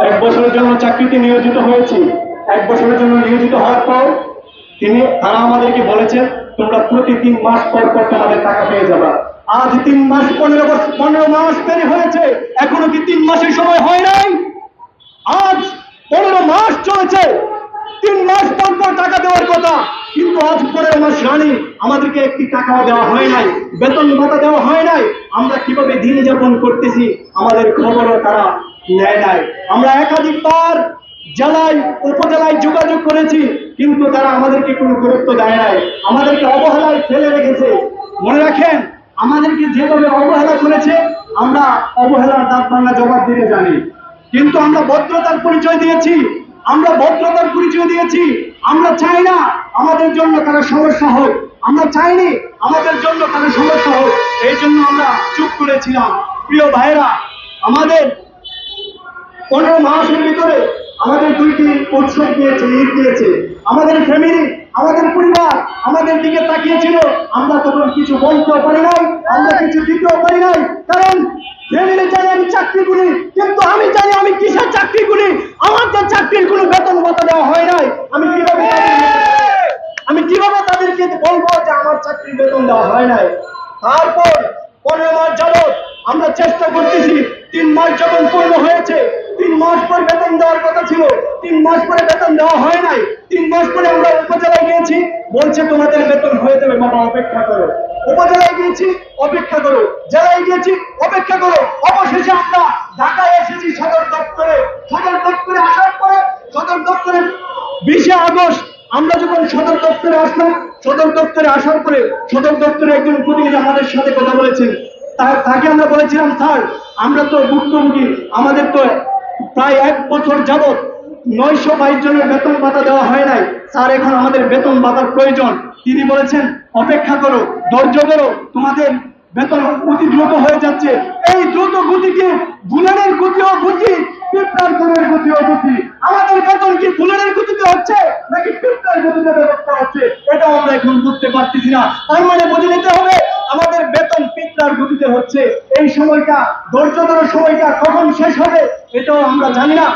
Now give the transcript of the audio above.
এক বছরের জন্য চাকরিতে নিয়োজিত হয়েছি। এক বছরের জন্য নিয়োজিত হওয়ার পর তারা আমাদেরকে বলেছেন, তোমরা প্রতি 3 মাস পর পর তোমাদের টাকা পেয়ে যাবা। আজ 3 মাস 15 মাস পেরে হয়েছে, এখনো কি 3 মাসের সময় হয় নাই? আজ 15 মাস চলেছে, 3 মাস পর পর টাকা দেওয়ার কথা, কিন্তু আজ 15 মাস রানি আমাদেরকে একটি টাকাও দেওয়া হয় নাই, বেতন ভাতা দেওয়া হয় নাই। আমরা কিভাবে দিন যাপন করতেছি আমাদের খবরও তারা নেয় নাই। আমরা একাধিকবার জেলায় উপজেলায় যোগাযোগ করেছি, কিন্তু তারা আমাদেরকে কোনো গুরুত্ব দেয় নাই, আমাদেরকে অবহেলায় ফেলে রেখেছে। মনে রাখেন, আমাদেরকে যেভাবে অবহেলা করেছে, আমরা অবহেলার দাঁত ভাঙা জবাব দিতে জানি। কিন্তু আমরা ভদ্রতার পরিচয় দিয়েছি, আমরা চাই না আমাদের জন্য কারো সমস্যা হোক, আমরা চাইনি আমাদের জন্য কারো সমস্যা হোক, এই জন্য আমরা চুপ করেছিলাম। প্রিয় ভাইরা, আমাদের 15 মাসের ভিতরে আমাদের 2টি উৎসব গিয়েছে, ঈদ গিয়েছে। আমাদের ফ্যামিলি, আমাদের পরিবার আমাদের দিকে তাকিয়েছিল, আমরা তখন কিছু বলতেও পারি নাই, আমরা কিছু দিতেও পারি নাই, কারণ ফ্যামিলি জানে আমি চাকরি করি, কিন্তু আমি জানি আমি কিসের চাকরি করি। আমার যে চাকরির কোনো বেতন ভাতা দেওয়া হয় নাই, আমি কিভাবে তাদেরকে বলবো যে আমার চাকরির বেতন দেওয়া হয় নাই? তারপর 15 মাস যাবৎ আমরা চেষ্টা করতেছি। 3 মাস যখন পূর্ণ হয়েছে, 3 মাস পর বেতন দেওয়ার কথা ছিল, 3 মাস পরে বেতন দেওয়া হয় নাই। 3 মাস পরে আমরা উপজেলায় গিয়েছি, বলছে তোমাদের বেতন হয়ে যাবে, বাবা অপেক্ষা করো। উপজেলায় গিয়েছি, অপেক্ষা করো। জেলায় গিয়েছি, অপেক্ষা করো। অবশেষে আমরা ঢাকায় এসেছি সদর দপ্তরে। আসার পরে সদর দপ্তরে 20 আগস্ট আমরা যখন সদর দপ্তরে আসলাম, সদর দপ্তরে আসার পরে সদর দপ্তরে একজন প্রতিনিধি আমাদের সাথে কথা বলেছেন। তাকে আমরা বলেছিলাম, স্যার আমরা তো ভুক্তভোগী, আমাদের তো প্রায় 1 বছর যাবৎ 922 জনের বেতন ভাতা দেওয়া হয় নাই, স্যার এখন আমাদের বেতন ভাতার প্রয়োজন। তিনি বলেছেন, অপেক্ষা করো, ধৈর্য ধরো, তোমাদের বেতন অতি দ্রুত হয়ে যাচ্ছে। এই দ্রুত গতিকে বুলেটের গতিও গতি, পিঁপড়ার গতিও গতি। আমাদের বেতন কি বুলেটের গতিতে হচ্ছে নাকি পিঁপড়ার গতিতে ব্যবস্থা হচ্ছে, এটাও আমরা এখন বুঝতে পারতেছি না। তার মানে বুঝে নিতে হবে আমাদের বেতন পিঁপড়ার গতিতে হচ্ছে। এই সময়টা, ধৈর্য ধরো, সময়টা কখন শেষ হবে এটাও আমরা জানি না।